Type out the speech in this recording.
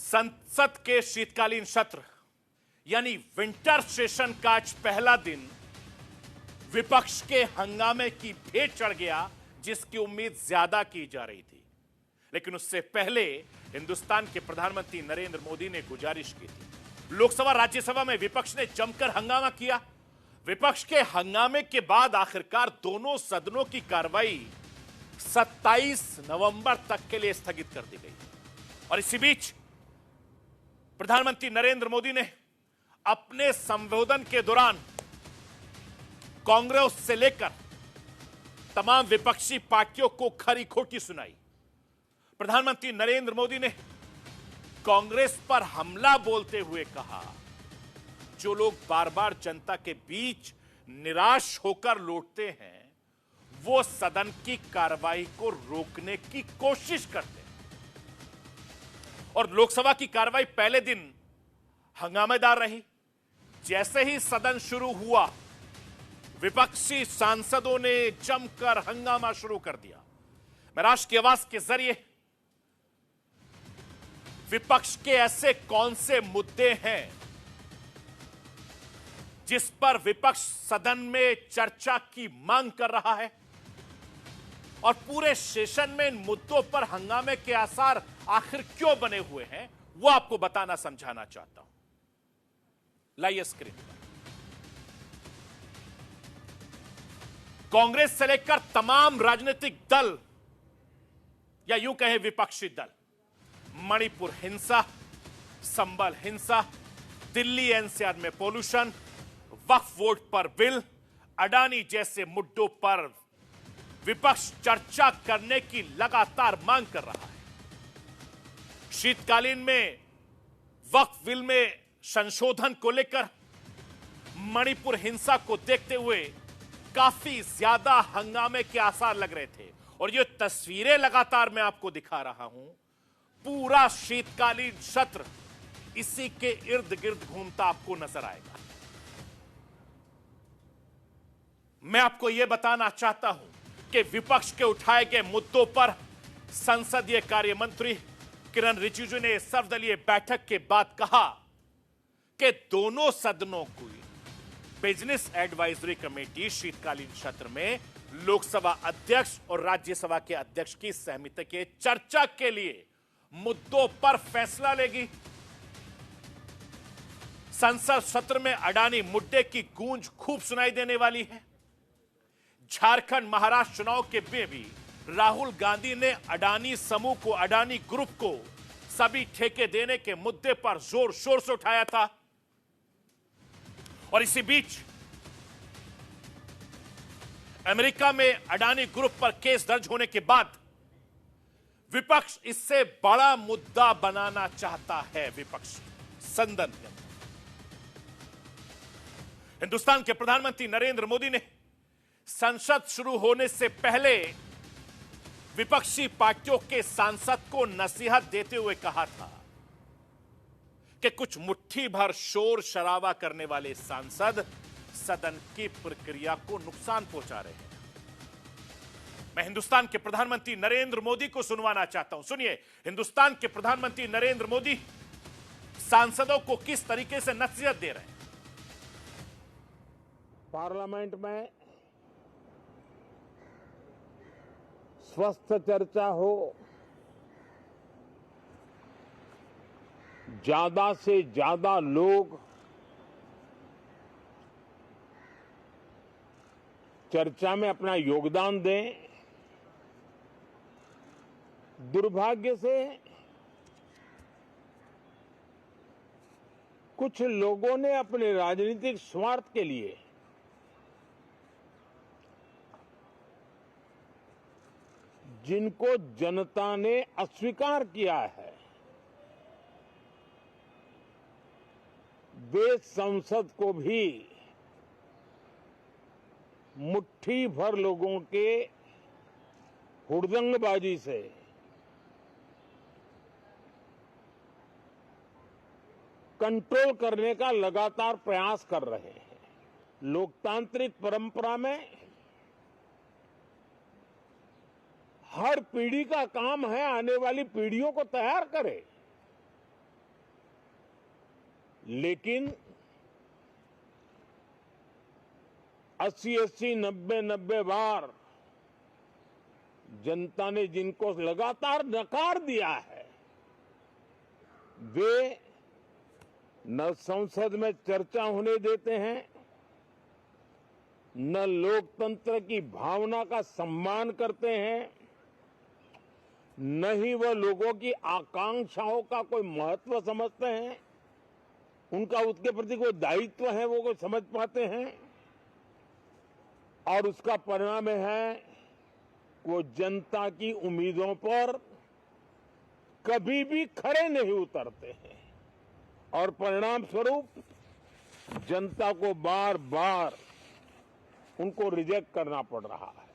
संसद के शीतकालीन सत्र यानी विंटर सेशन का आज पहला दिन विपक्ष के हंगामे की भेंट चढ़ गया, जिसकी उम्मीद ज्यादा की जा रही थी। लेकिन उससे पहले हिंदुस्तान के प्रधानमंत्री नरेंद्र मोदी ने गुजारिश की थी। लोकसभा राज्यसभा में विपक्ष ने जमकर हंगामा किया। विपक्ष के हंगामे के बाद आखिरकार दोनों सदनों की कार्रवाई 27 नवंबर तक के लिए स्थगित कर दी गई। और इसी बीच प्रधानमंत्री नरेंद्र मोदी ने अपने संबोधन के दौरान कांग्रेस से लेकर तमाम विपक्षी पार्टियों को खरी खोटी सुनाई। प्रधानमंत्री नरेंद्र मोदी ने कांग्रेस पर हमला बोलते हुए कहा, जो लोग बार बार जनता के बीच निराश होकर लौटते हैं वो सदन की कार्रवाई को रोकने की कोशिश करते हैं। और लोकसभा की कार्रवाई पहले दिन हंगामेदार रही। जैसे ही सदन शुरू हुआ, विपक्षी सांसदों ने जमकर हंगामा शुरू कर दिया। मैं राष्ट्र की आवाज के जरिए विपक्ष के ऐसे कौन से मुद्दे हैं जिस पर विपक्ष सदन में चर्चा की मांग कर रहा है, और पूरे सेशन में इन मुद्दों पर हंगामे के आसार आखिर क्यों बने हुए हैं, वो आपको बताना समझाना चाहता हूं। लाइए स्क्रीन पर। कांग्रेस से लेकर तमाम राजनीतिक दल या यूं कहें विपक्षी दल, मणिपुर हिंसा, संबल हिंसा, दिल्ली एनसीआर में पॉल्यूशन, वक्फ वोट पर बिल, अडानी जैसे मुद्दों पर विपक्ष चर्चा करने की लगातार मांग कर रहा है। शीतकालीन में वक्फ बिल में संशोधन को लेकर मणिपुर हिंसा को देखते हुए काफी ज्यादा हंगामे के आसार लग रहे थे। और ये तस्वीरें लगातार मैं आपको दिखा रहा हूं। पूरा शीतकालीन सत्र इसी के इर्द गिर्द घूमता आपको नजर आएगा। मैं आपको यह बताना चाहता हूं कि विपक्ष के उठाए गए मुद्दों पर संसदीय कार्य मंत्री किरण रिजिजू ने सर्वदलीय बैठक के बाद कहा कि दोनों सदनों की बिजनेस एडवाइजरी कमेटी शीतकालीन सत्र में लोकसभा अध्यक्ष और राज्यसभा के अध्यक्ष की सहमति के चर्चा के लिए मुद्दों पर फैसला लेगी। संसद सत्र में अडानी मुद्दे की गूंज खूब सुनाई देने वाली है। झारखंड महाराष्ट्र चुनाव के में भी राहुल गांधी ने अडानी समूह को, अडानी ग्रुप को सभी ठेके देने के मुद्दे पर जोर शोर से उठाया था। और इसी बीच अमेरिका में अडानी ग्रुप पर केस दर्ज होने के बाद विपक्ष इससे बड़ा मुद्दा बनाना चाहता है। विपक्ष सदन के अंदर हिंदुस्तान के प्रधानमंत्री नरेंद्र मोदी ने संसद शुरू होने से पहले विपक्षी पार्टियों के सांसद को नसीहत देते हुए कहा था कि कुछ मुट्ठी भर शोर शराबा करने वाले सांसद सदन की प्रक्रिया को नुकसान पहुंचा रहे हैं। मैं हिंदुस्तान के प्रधानमंत्री नरेंद्र मोदी को सुनवाना चाहता हूं। सुनिए, हिंदुस्तान के प्रधानमंत्री नरेंद्र मोदी सांसदों को किस तरीके से नसीहत दे रहे हैं। पार्लियामेंट में स्वस्थ चर्चा हो, ज्यादा से ज्यादा लोग चर्चा में अपना योगदान दें। दुर्भाग्य से कुछ लोगों ने अपने राजनीतिक स्वार्थ के लिए जिनको जनता ने अस्वीकार किया है, वे संसद को भी मुट्ठी भर लोगों के हुड़दंगबाजी से कंट्रोल करने का लगातार प्रयास कर रहे हैं। लोकतांत्रिक परंपरा में हर पीढ़ी का काम है आने वाली पीढ़ियों को तैयार करे। लेकिन 80-80, 90-90 बार जनता ने जिनको लगातार नकार दिया है, वे न संसद में चर्चा होने देते हैं, न लोकतंत्र की भावना का सम्मान करते हैं, न ही वह लोगों की आकांक्षाओं का कोई महत्व समझते हैं, उनका उसके प्रति कोई दायित्व है वो कोई समझ पाते हैं। और उसका परिणाम है वो जनता की उम्मीदों पर कभी भी खरे नहीं उतरते हैं और परिणाम स्वरूप जनता को बार बार उनको रिजेक्ट करना पड़ रहा है।